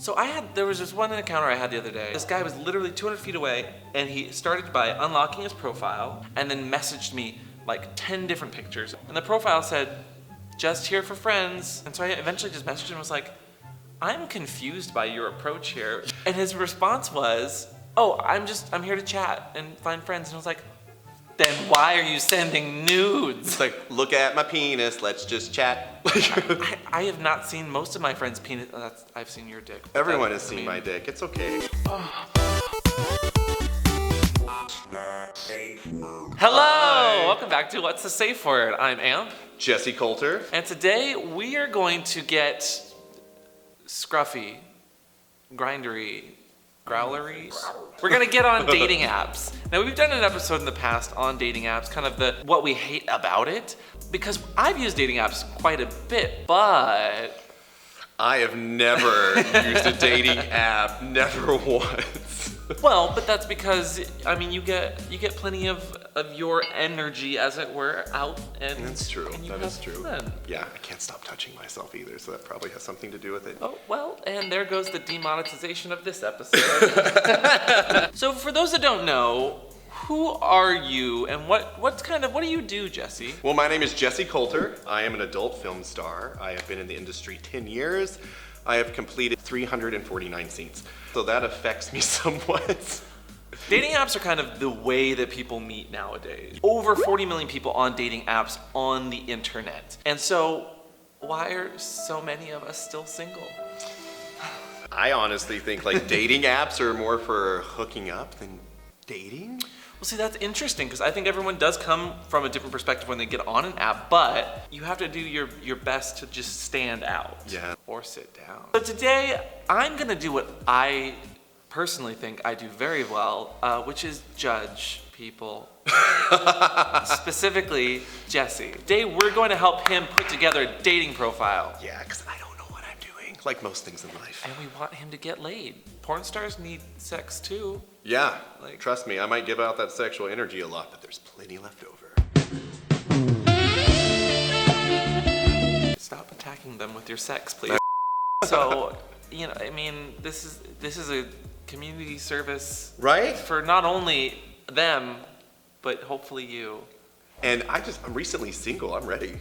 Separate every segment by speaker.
Speaker 1: So there was this one encounter I had the other day. This guy was literally 200 feet away, and he started by unlocking his profile and then messaged me like 10 different pictures. And the profile said, "Just here for friends." And so I eventually just messaged him and was like, "I'm confused by your approach here." And his response was, "Oh, I'm here to chat and find friends." And I was like, "Then why are you sending nudes?"
Speaker 2: It's like, look at my penis, let's just chat.
Speaker 1: I have not seen most of my friends' penis. I've seen your dick.
Speaker 2: Everyone has seen my dick, it's okay.
Speaker 1: Hello! Welcome back to What's the Safe Word? I'm Amp.
Speaker 2: Jessie Colter.
Speaker 1: And today we are going to get scruffy, grindery, growlery. We're gonna get on dating apps. Now we've done an episode in the past on dating apps, kind of what we hate about it, because I've used dating apps quite a bit, but
Speaker 2: I have never used a dating app, never once.
Speaker 1: well, but that's because you get plenty of your energy, as it were, out, and
Speaker 2: that's true.
Speaker 1: And
Speaker 2: That is true.
Speaker 1: Fun.
Speaker 2: Yeah, I can't stop touching myself either, so that probably has something to do with it.
Speaker 1: Oh, well, and there goes the demonetization of this episode. So for those that don't know, who are you and what do you do, Jesse?
Speaker 2: Well, my name is Jessie Colter. I am an adult film star. I have been in the industry 10 years. I have completed 349 scenes. So that affects me somewhat.
Speaker 1: Dating apps are kind of the way that people meet nowadays. Over 40 million people on dating apps on the internet. And so, why are so many of us still single?
Speaker 2: I honestly think dating apps are more for hooking up than dating.
Speaker 1: Well, see, that's interesting because I think everyone does come from a different perspective when they get on an app, but you have to do your best to just stand out.
Speaker 2: Yeah.
Speaker 1: Or sit down. So today, I'm gonna do what I personally think I do very well, which is judge people. Specifically, Jesse. Today, we're going to help him put together a dating profile.
Speaker 2: Yeah, because I don't know what I'm doing, like most things in life.
Speaker 1: And we want him to get laid. Porn stars need sex too.
Speaker 2: Yeah, trust me, I might give out that sexual energy a lot, but there's plenty left over.
Speaker 1: Stop attacking them with your sex, please. So, this is a community service,
Speaker 2: right?
Speaker 1: For not only them, but hopefully you.
Speaker 2: And I'm recently single. I'm ready.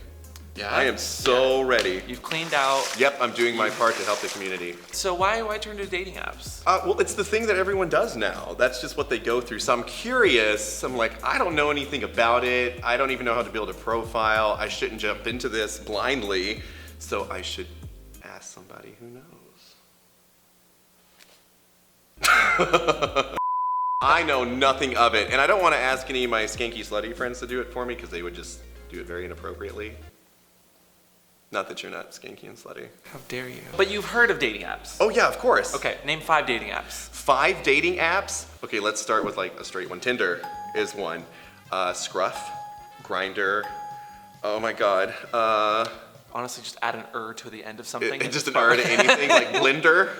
Speaker 1: Yeah.
Speaker 2: I am so ready.
Speaker 1: You've cleaned out.
Speaker 2: Yep, I'm doing my part to help the community.
Speaker 1: So why turn to dating apps?
Speaker 2: Well, it's the thing that everyone does now. That's just what they go through. So I'm curious. I'm like, I don't know anything about it. I don't even know how to build a profile. I shouldn't jump into this blindly. So I should ask somebody who knows. I know nothing of it, and I don't want to ask any of my skanky slutty friends to do it for me because they would just do it very inappropriately. Not that you're not skanky and slutty.
Speaker 1: How dare you? But you've heard of dating apps.
Speaker 2: Oh yeah, of course.
Speaker 1: Okay, name 5 dating apps.
Speaker 2: 5 dating apps? Okay, let's start with a straight one. Tinder is one. Scruff, Grindr. Oh my God.
Speaker 1: Honestly, just add an to the end of something.
Speaker 2: Just an to anything, like Blender.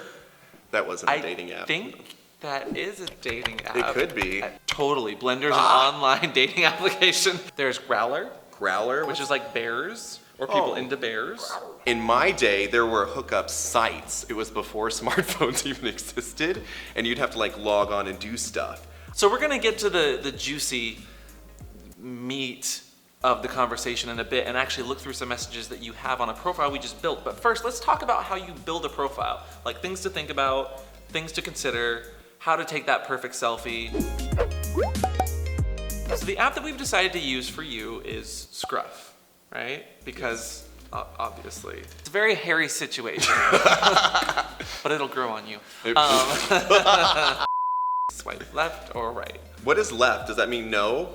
Speaker 2: That wasn't a dating app.
Speaker 1: I think that is a dating app.
Speaker 2: It could be.
Speaker 1: Totally. Blender's an online dating application. There's Growler.
Speaker 2: Growler?
Speaker 1: Which is like bears, or people into bears.
Speaker 2: In my day, there were hookup sites. It was before smartphones even existed, and you'd have to log on and do stuff.
Speaker 1: So we're gonna get to the juicy meat of the conversation in a bit and actually look through some messages that you have on a profile we just built. But first, let's talk about how you build a profile. Like things to think about, things to consider, how to take that perfect selfie. So the app that we've decided to use for you is Scruff, right? Because obviously, it's a very hairy situation, but it'll grow on you. Swipe left or right?
Speaker 2: What is left? Does that mean no?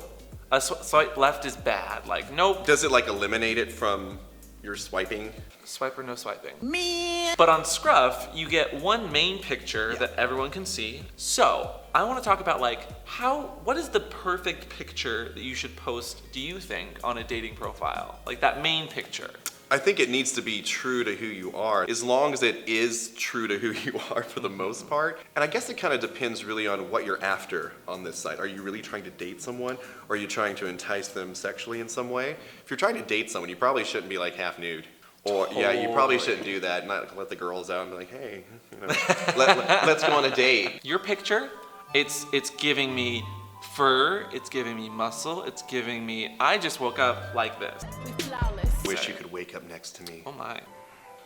Speaker 1: Swipe left is bad, nope.
Speaker 2: Does it eliminate it from your swiping?
Speaker 1: Swipe or no swiping. Me. But on Scruff, you get one main picture that everyone can see. So I want to talk about what is the perfect picture that you should post, do you think, on a dating profile? That main picture.
Speaker 2: I think it needs to be true to who you are, as long as it is true to who you are for the most part. And I guess it kind of depends really on what you're after on this site. Are you really trying to date someone, or are you trying to entice them sexually in some way? If you're trying to date someone, you probably shouldn't be half nude. Or yeah, you probably
Speaker 1: Totally.
Speaker 2: shouldn't do that. Not let the girls out and be like, hey, let's go on a date.
Speaker 1: Your picture, it's giving me fur, it's giving me muscle, it's giving me, I just woke up like this.
Speaker 2: Wish you could wake up next to me.
Speaker 1: Oh my.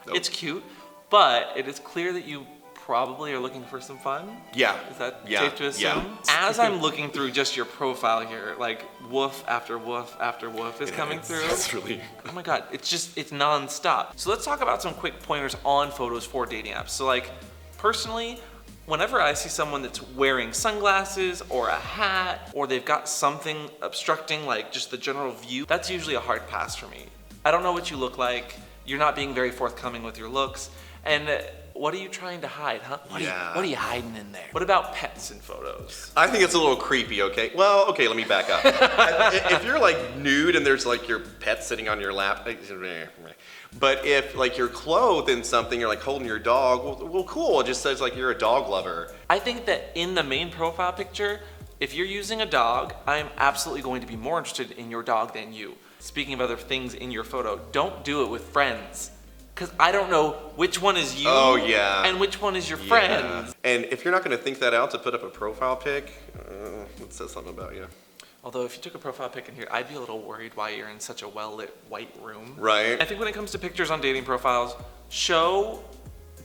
Speaker 2: Nope.
Speaker 1: It's cute, but it is clear that you probably are looking for some fun.
Speaker 2: Yeah.
Speaker 1: Is that
Speaker 2: Yeah.
Speaker 1: safe to assume?
Speaker 2: Yeah.
Speaker 1: As I'm looking through just your profile here, like woof after woof after woof is coming through.
Speaker 2: It's really.
Speaker 1: Oh my god, it's nonstop. So let's talk about some quick pointers on photos for dating apps. So like, personally, whenever I see someone that's wearing sunglasses or a hat, or they've got something obstructing like just the general view, that's usually a hard pass for me. I don't know what you look like, you're not being very forthcoming with your looks, and what are you trying to hide, huh? What are you hiding in there? What about pets in photos?
Speaker 2: I think it's a little creepy, okay? Well, okay, let me back up. If you're like nude and there's like your pet sitting on your lap, but if like you're clothed in something, you're like holding your dog, well cool, it just says like you're a dog lover.
Speaker 1: I think that in the main profile picture, if you're using a dog, I'm absolutely going to be more interested in your dog than you. Speaking of other things in your photo, don't do it with friends. Because I don't know which one is you and which one is your friend.
Speaker 2: And if you're not going to think that out to put up a profile pic, it says something about you.
Speaker 1: Although if you took a profile pic in here, I'd be a little worried why you're in such a well-lit white room.
Speaker 2: Right.
Speaker 1: I think when it comes to pictures on dating profiles, show,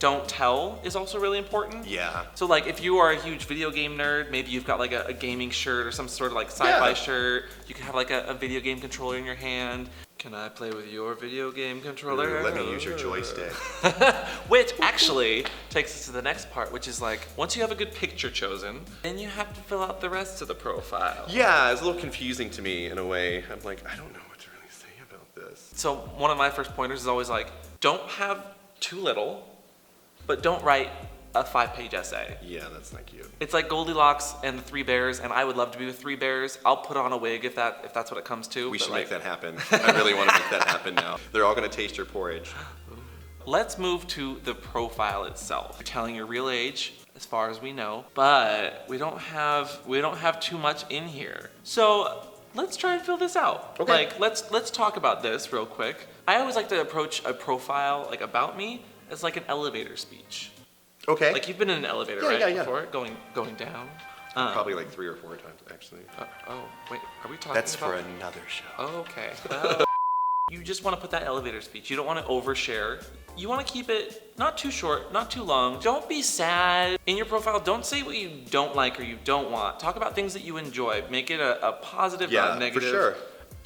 Speaker 1: don't tell is also really important.
Speaker 2: Yeah.
Speaker 1: So like if you are a huge video game nerd, maybe you've got like a gaming shirt or some sort of like sci-fi shirt. You can have like a video game controller in your hand. Can I play with your video game controller?
Speaker 2: Let me use your joystick.
Speaker 1: Which actually takes us to the next part, which is like, once you have a good picture chosen, then you have to fill out the rest of the profile.
Speaker 2: Yeah, it's a little confusing to me in a way. I'm like, I don't know what to really say about this.
Speaker 1: So one of my first pointers is always like, don't have too little, but don't write a 5-page essay.
Speaker 2: Yeah, that's not cute.
Speaker 1: It's like Goldilocks and the 3 bears, and I would love to be with 3 bears. I'll put on a wig if that's what it comes to.
Speaker 2: We should make that happen. I really want to make that happen now. They're all going to taste your porridge.
Speaker 1: Let's move to the profile itself. You're telling your real age, as far as we know, but we don't have too much in here. So let's try and fill this out.
Speaker 2: Okay.
Speaker 1: Like let's talk about this real quick. I always like to approach a profile like about me as like an elevator speech.
Speaker 2: Okay.
Speaker 1: Like you've been in an elevator,
Speaker 2: Yeah,
Speaker 1: right?
Speaker 2: yeah, yeah.
Speaker 1: Before going down.
Speaker 2: Probably like 3 or 4 times, actually.
Speaker 1: Oh wait, are we talking?
Speaker 2: That's
Speaker 1: about...
Speaker 2: for another show.
Speaker 1: Oh, okay. Well, you just want to put that elevator speech. You don't want to overshare. You want to keep it not too short, not too long. Don't be sad. In your profile, don't say what you don't like or you don't want. Talk about things that you enjoy. Make it a positive, not a negative.
Speaker 2: For sure.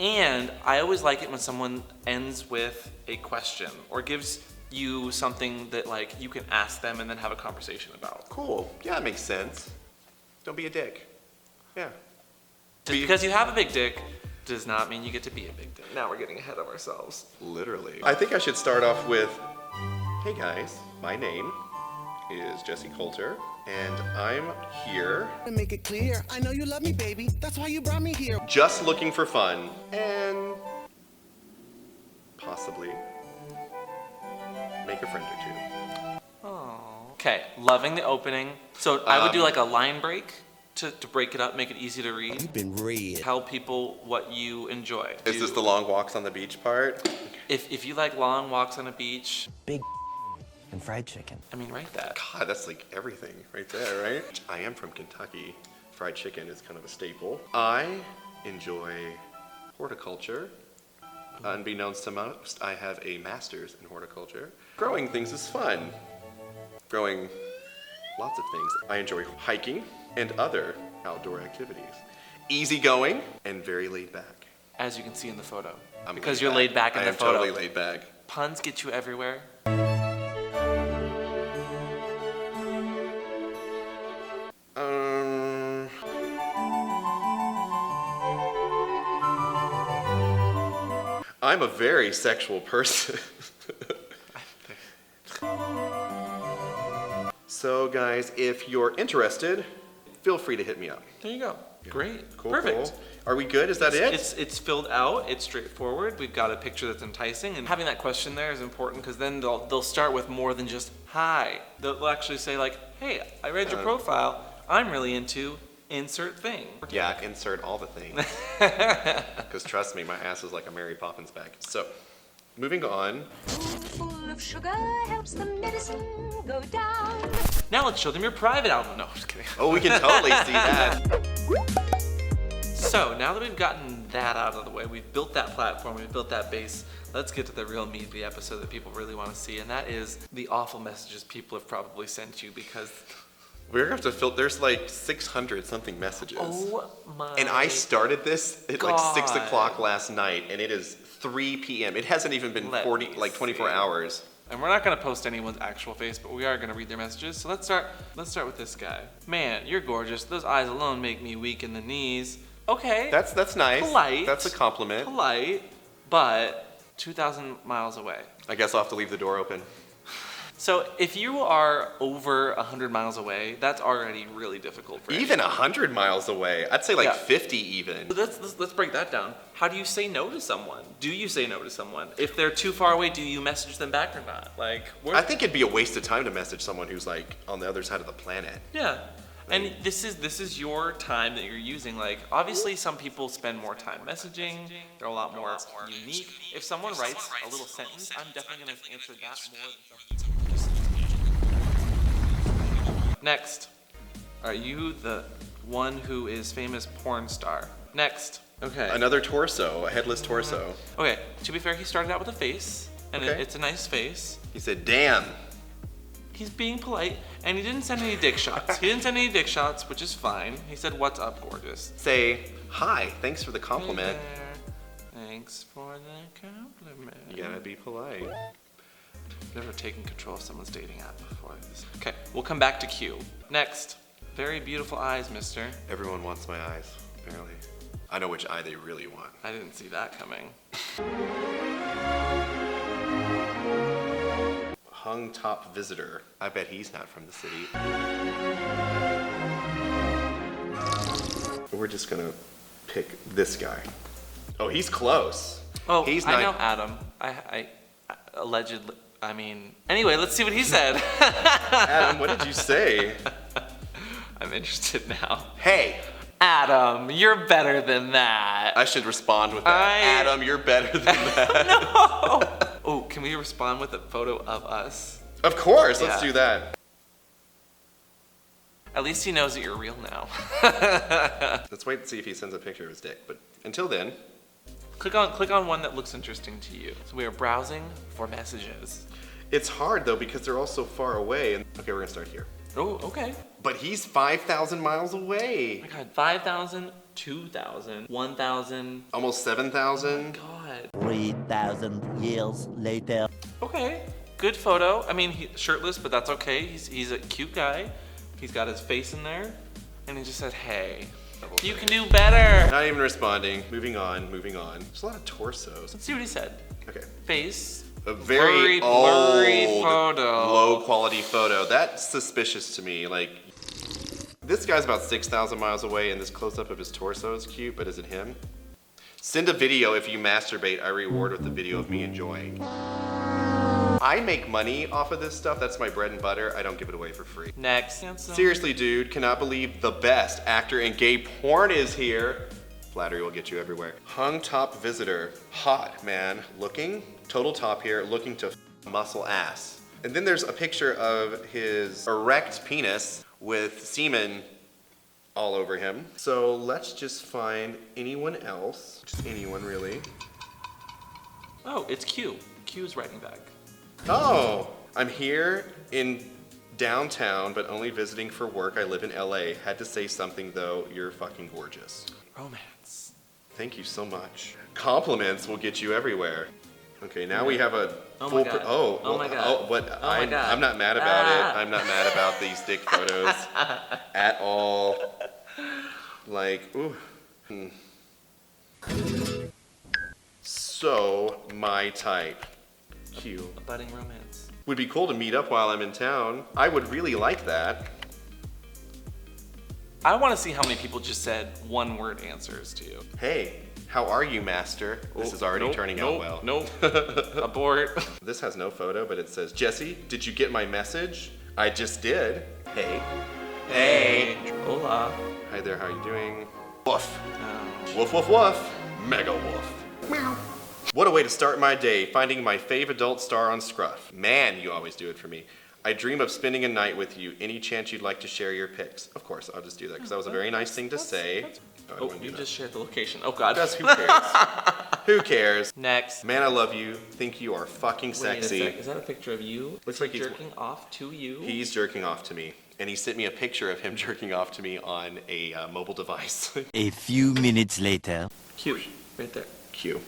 Speaker 1: And I always like it when someone ends with a question or gives you something that like you can ask them and then have a conversation about.
Speaker 2: Cool. Yeah, that makes sense. Don't be a dick. Yeah.
Speaker 1: Just because you have a big dick does not mean you get to be a big dick. Now we're getting ahead of ourselves.
Speaker 2: Literally. I think I should start off with, hey guys, my name is Jessie Colter, and I'm here
Speaker 3: To make it clear, I know you love me, baby. That's why you brought me here.
Speaker 2: just looking for fun and possibly make a friend or two.
Speaker 1: Oh. Okay, loving the opening. So I would do like a line break to break it up, make it easy to read.
Speaker 3: You've been read.
Speaker 1: Tell people what you enjoy.
Speaker 2: Is this the long walks on the beach part?
Speaker 1: If you like long walks on a beach,
Speaker 4: Big and fried chicken.
Speaker 1: I mean, write that.
Speaker 2: God, that's like everything right there, right? I am from Kentucky. Fried chicken is kind of a staple. I enjoy horticulture. Unbeknownst to most, I have a master's in horticulture. Growing things is fun. Growing lots of things. I enjoy hiking and other outdoor activities. Easygoing and very laid back.
Speaker 1: As you can see in the photo.
Speaker 2: I'm
Speaker 1: Because you're laid back in the photo.
Speaker 2: I am totally laid back.
Speaker 1: Puns get you everywhere.
Speaker 2: I'm a very sexual person. So guys, if you're interested, feel free to hit me up.
Speaker 1: There you go. Great.
Speaker 2: Cool,
Speaker 1: Perfect.
Speaker 2: cool. Are we good? Is that it?
Speaker 1: It's filled out. It's straightforward. We've got a picture that's enticing, and having that question there is important because then they'll start with more than just hi. They'll actually say like, "Hey, I read your profile. I'm really into insert thing."
Speaker 2: Yeah, insert all the things. Because trust me, my ass is like a Mary Poppins bag. So, Moving on.
Speaker 5: Full of sugar helps the medicine go down.
Speaker 1: Now let's show them your private album. No, just kidding.
Speaker 2: Oh, we can totally see that.
Speaker 1: So now that we've gotten that out of the way, we've built that platform, we've built that base, let's get to the real meat of the episode that people really want to see, and that is the awful messages people have probably sent you because...
Speaker 2: We're gonna have to filter, there's like 600 something messages.
Speaker 1: Oh my
Speaker 2: And I started this at
Speaker 1: God.
Speaker 2: like 6 o'clock last night, and it is 3 p.m. It hasn't even been
Speaker 1: Let
Speaker 2: 24
Speaker 1: see.
Speaker 2: hours.
Speaker 1: And we're not gonna post anyone's actual face, but we are gonna read their messages. So let's start with this guy. Man, you're gorgeous. Those eyes alone make me weak in the knees. Okay.
Speaker 2: That's nice.
Speaker 1: Polite.
Speaker 2: That's a compliment.
Speaker 1: Polite, but 2,000 miles away.
Speaker 2: I guess I'll have to leave the door open.
Speaker 1: So if you are over 100 miles away, that's already really difficult for
Speaker 2: Even 100 miles away. I'd say like
Speaker 1: Yeah.
Speaker 2: 50 even.
Speaker 1: Let's break that down. How do you say no to someone? Do you say no to someone? If they're too far away, do you message them back or not? Like,
Speaker 2: I think it'd be a waste of time to message someone who's like on the other side of the planet.
Speaker 1: yeah. And this is your time that you're using. Like, obviously, some people spend more time messaging. They're a lot more unique. If someone writes a little sentence, I'm definitely gonna answer that more than someone. Next, are you the one who is famous porn star? Next. Okay.
Speaker 2: Another torso, a headless torso.
Speaker 1: Okay. To be fair, he started out with a face, and
Speaker 2: Okay.
Speaker 1: it's a nice face.
Speaker 2: He said, damn.
Speaker 1: He's being polite, and he didn't send any dick shots. He didn't send any dick shots, which is fine. He said, "What's up, gorgeous?"
Speaker 2: Say, hi, thanks for the compliment.
Speaker 1: Hey there. Thanks for the compliment.
Speaker 2: You gotta be polite.
Speaker 1: I've never taken control of someone's dating app before. Okay, we'll come back to Q. Next. Very beautiful eyes, mister.
Speaker 2: Everyone wants my eyes, apparently. I know which eye they really want.
Speaker 1: I didn't see that coming.
Speaker 2: Hung top visitor. I bet he's not from the city. We're just gonna pick this guy. Oh, he's close.
Speaker 1: Oh,
Speaker 2: he's
Speaker 1: I
Speaker 2: not.
Speaker 1: know Adam. I allegedly, anyway, let's see what he said.
Speaker 2: Adam, what did you say?
Speaker 1: I'm interested now.
Speaker 2: Hey,
Speaker 1: Adam, you're better than that.
Speaker 2: I should respond with that. Adam, you're better than that.
Speaker 1: No! Oh, can we respond with a photo of us?
Speaker 2: Of course, let's
Speaker 1: Yeah.
Speaker 2: do that.
Speaker 1: At least he knows that you're real now.
Speaker 2: Let's wait and see if he sends a picture of his dick. But until then,
Speaker 1: Click on one that looks interesting to you. So we are browsing for messages.
Speaker 2: it's hard though because they're all so far away. And okay, we're gonna start here.
Speaker 1: Oh, okay.
Speaker 2: But he's 5,000 miles away.
Speaker 1: Oh my God, 5,000, 2,000, 1,000.
Speaker 2: Almost 7,000.
Speaker 1: God.
Speaker 4: 3,000 years later.
Speaker 1: Okay, good photo. I mean, he's shirtless, but that's okay. He's a cute guy. He's got his face in there, and he just said, "Hey, you can do better."
Speaker 2: Not even responding. Moving on, moving on. There's a lot of torsos.
Speaker 1: Let's see what he said.
Speaker 2: Okay.
Speaker 1: Face.
Speaker 2: A very
Speaker 1: blurry
Speaker 2: old,
Speaker 1: photo.
Speaker 2: low quality photo. That's suspicious to me. Like, this guy's about 6,000 miles away, and this close-up of his torso is cute, but is it him? Send a video if you masturbate. I reward with a video of me enjoying. I make money off of this stuff. That's my bread and butter. I don't give it away for free.
Speaker 1: Next.
Speaker 2: Seriously, dude, cannot believe the best actor in gay porn is here. Flattery will get you everywhere. Hung top visitor. Hot, man. Looking. Total top here. Looking to muscle ass. And then there's a picture of his erect penis with semen all over him. So let's just find anyone else. Just anyone, really.
Speaker 1: Oh, it's Q. Q's writing back.
Speaker 2: Oh, I'm here in downtown, but only visiting for work. I live in LA. Had to say something though. You're fucking gorgeous.
Speaker 1: Romance.
Speaker 2: Thank you so much. Compliments will get you everywhere. Okay, now we have a
Speaker 1: Oh
Speaker 2: full.
Speaker 1: my God.
Speaker 2: Oh,
Speaker 1: Oh
Speaker 2: well,
Speaker 1: my God.
Speaker 2: oh, but
Speaker 1: Oh my
Speaker 2: I'm,
Speaker 1: God.
Speaker 2: I'm not mad about
Speaker 1: Ah.
Speaker 2: it. I'm not mad about these dick photos at all. Like, ooh. So my type. Q.
Speaker 1: A budding romance.
Speaker 2: Would be cool to meet up while I'm in town. I would really like that.
Speaker 1: I want to see how many people just said one-word answers to you.
Speaker 2: Hey, how are you, master? This is already turning out well.
Speaker 1: Nope. Abort.
Speaker 2: This has no photo, but it says, Jessie, did you get my message? I just did. Hey. Hey.
Speaker 1: Hola.
Speaker 2: Hi there, how you doing? Woof.
Speaker 1: Oh.
Speaker 2: Woof, woof, woof. Mega woof. Meow. What a way to start my day, finding my fave adult star on Scruff. Man, you always do it for me. I dream of spending a night with you. Any chance you'd like to share your pics? Of course, I'll just do that because that was a very nice thing to say.
Speaker 1: Oh, you just shared the location. Oh God.
Speaker 2: Who cares? Who cares?
Speaker 1: Next.
Speaker 2: Man, I love you. Think you are fucking sexy.
Speaker 1: Wait a sec. Is that a picture of you?
Speaker 2: Looks
Speaker 1: Is he
Speaker 2: like he's
Speaker 1: jerking off to you?
Speaker 2: He's jerking off to me. And he sent me a picture of him jerking off to me on a mobile device.
Speaker 4: A few minutes later.
Speaker 1: Q. Right there.
Speaker 2: Q.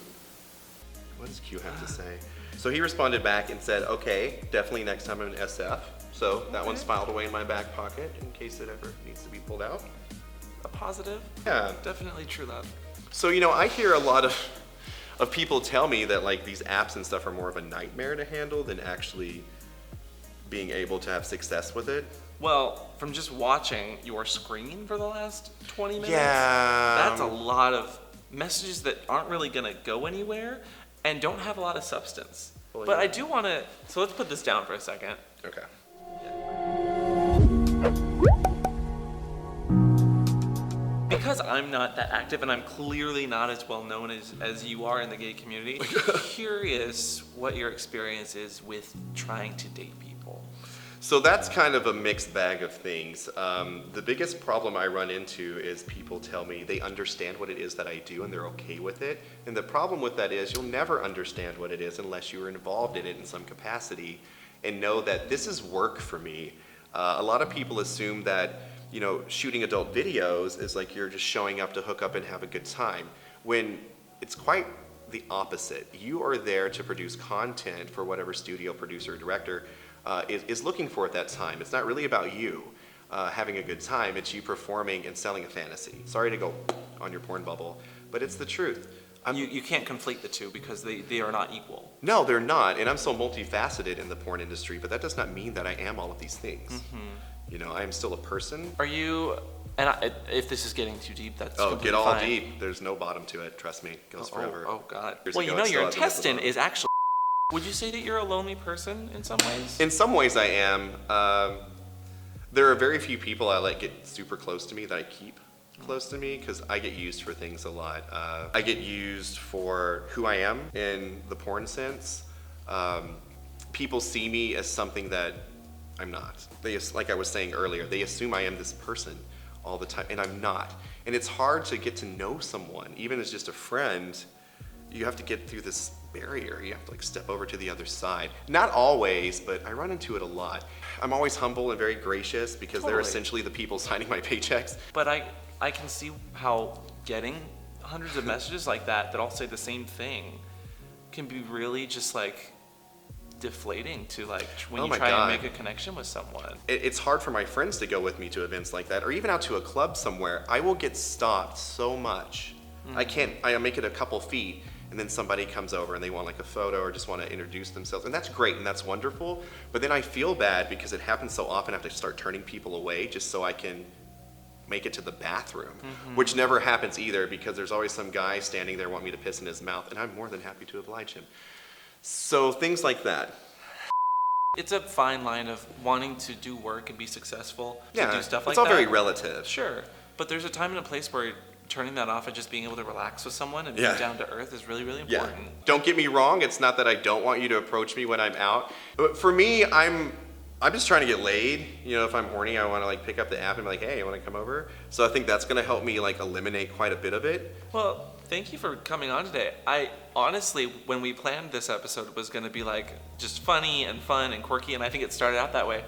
Speaker 2: What does Q have to say? So he responded back and said, okay, definitely next time I'm in SF. So that one's filed away in my back pocket in case it ever needs to be pulled out.
Speaker 1: A positive?
Speaker 2: Yeah.
Speaker 1: Definitely true love.
Speaker 2: So, I hear a lot of people tell me that like these apps and stuff are more of a nightmare to handle than actually being able to have success with it.
Speaker 1: Well, from just watching your screen for the last 20 minutes,
Speaker 2: Yeah.
Speaker 1: that's a lot of messages that aren't really gonna go anywhere and don't have a lot of substance.
Speaker 2: Well,
Speaker 1: But
Speaker 2: yeah.
Speaker 1: I do wanna, so let's put this down for a second.
Speaker 2: Okay.
Speaker 1: Because I'm not that active and I'm clearly not as well known as you are in the gay community, curious what your experience is with trying to date people.
Speaker 2: So that's kind of a mixed bag of things. The biggest problem I run into is people tell me they understand what it is that I do and they're okay with it. And the problem with that is you'll never understand what it is unless you are involved in it in some capacity and know that this is work for me. A lot of people assume that, shooting adult videos is like you're just showing up to hook up and have a good time, when it's quite the opposite. You are there to produce content for whatever studio producer or director is looking for at that time. It's not really about you having a good time. It's you performing and selling a fantasy. Sorry to go on your porn bubble, but it's the truth.
Speaker 1: You can't conflate the two because they are not equal.
Speaker 2: No, they're not, and I'm so multifaceted in the porn industry, but that does not mean that I am all of these things. I am still a person.
Speaker 1: Are you, if this is getting too deep, that's
Speaker 2: Oh,
Speaker 1: completely
Speaker 2: get all
Speaker 1: fine.
Speaker 2: deep. There's no bottom to it. Trust me. It goes forever.
Speaker 1: Oh God.
Speaker 2: Years
Speaker 1: Well,
Speaker 2: ago,
Speaker 1: your
Speaker 2: it still hasn't hit the
Speaker 1: intestine
Speaker 2: bottom.
Speaker 1: is actually. Would you say that you're a lonely person in some ways?
Speaker 2: In some ways, I am. There are very few people I let get super close to me that I keep close to me because I get used for things a lot. I get used for who I am in the porn sense. People see me as something that I'm not. Like I was saying earlier, they assume I am this person all the time, and I'm not. And it's hard to get to know someone, even as just a friend. You have to get through this barrier. You have to step over to the other side. Not always, but I run into it a lot. I'm always humble and very gracious because they're
Speaker 1: Totally.
Speaker 2: essentially the people signing my paychecks.
Speaker 1: But I can see how getting hundreds of messages like that all say the same thing can be really just deflating to when
Speaker 2: Oh
Speaker 1: you
Speaker 2: my
Speaker 1: try
Speaker 2: God.
Speaker 1: and make a connection with someone.
Speaker 2: It's hard for my friends to go with me to events like that, or even out to a club somewhere. I will get stopped so much. I make it a couple feet, and then somebody comes over and they want a photo or just want to introduce themselves, and that's great and that's wonderful. But then I feel bad because it happens so often. I have to start turning people away just so I can make it to the bathroom, which never happens either because there's always some guy standing there wanting me to piss in his mouth, and I'm more than happy to oblige him. So things like that.
Speaker 1: It's a fine line of wanting to do work and be successful, to do stuff like
Speaker 2: it's all
Speaker 1: that.
Speaker 2: very relative.
Speaker 1: Sure, but there's a time and a place where turning that off and just being able to relax with someone and
Speaker 2: Yeah.
Speaker 1: be down to earth is really, really
Speaker 2: Yeah.
Speaker 1: important.
Speaker 2: Don't get me wrong. It's not that I don't want you to approach me when I'm out. But for me, I'm just trying to get laid. If I'm horny, I want to pick up the app and be like, hey, you want to come over? So I think that's going to help me eliminate quite a bit of it.
Speaker 1: Well, thank you for coming on today. I honestly, when we planned this episode, it was going to be just funny and fun and quirky, and I think it started out that way.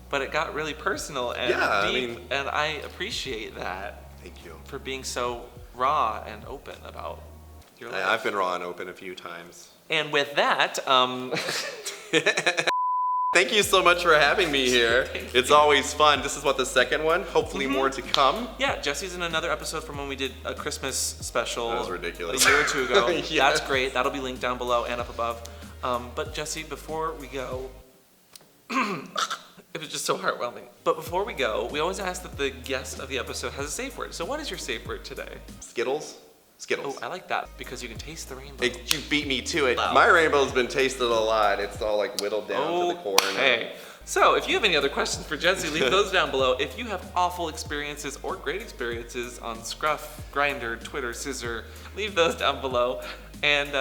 Speaker 1: But it got really personal and
Speaker 2: Yeah,
Speaker 1: deep, and I appreciate that
Speaker 2: Thank you.
Speaker 1: for being so raw and open about your life.
Speaker 2: I've been raw and open a few times.
Speaker 1: And with that,
Speaker 2: Thank you so much for having me here. It's always fun. This is the second one. Hopefully more to come.
Speaker 1: yeah, Jesse's in another episode from when we did a Christmas special
Speaker 2: That was ridiculous.
Speaker 1: a year or two ago.
Speaker 2: Yes.
Speaker 1: That's great. That'll be linked down below and up above. But Jesse, before we go, it was just so heartwarming. But before we go, we always ask that the guest of the episode has a safe word. So what is your safe word today?
Speaker 2: Skittles? Skittles.
Speaker 1: Oh, I like that because you can taste the rainbow.
Speaker 2: You beat me to it.
Speaker 1: Wow.
Speaker 2: My rainbow's been tasted a lot. It's all whittled down to the core.
Speaker 1: Okay. So if you have any other questions for Jesse, leave those down below. If you have awful experiences or great experiences on Scruff, Grindr, Twitter, Scissor, leave those down below. And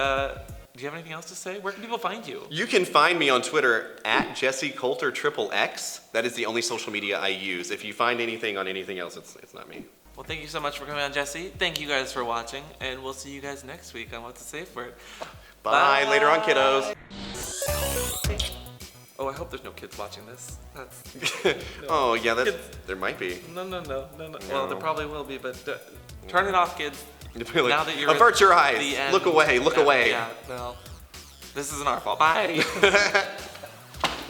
Speaker 1: Do you have anything else to say? Where can people find you?
Speaker 2: You can find me on Twitter at Jessie Colter XXX. That is the only social media I use. If you find anything on anything else, it's not me.
Speaker 1: Well, thank you so much for coming on, Jessie. Thank you guys for watching, and we'll see you guys next week on What's a Safe Word.
Speaker 2: Bye. Later on, kiddos.
Speaker 1: Oh, I hope there's no kids watching this. That's
Speaker 2: Oh, yeah,
Speaker 1: Kids.
Speaker 2: there might be.
Speaker 1: no. Well, there probably will be, but turn it off, kids.
Speaker 2: Like,
Speaker 1: Now that you're
Speaker 2: avert
Speaker 1: at
Speaker 2: your eyes.
Speaker 1: the end.
Speaker 2: Look away. Look
Speaker 1: Yeah,
Speaker 2: away.
Speaker 1: Yeah, well, this isn't our fault. Bye.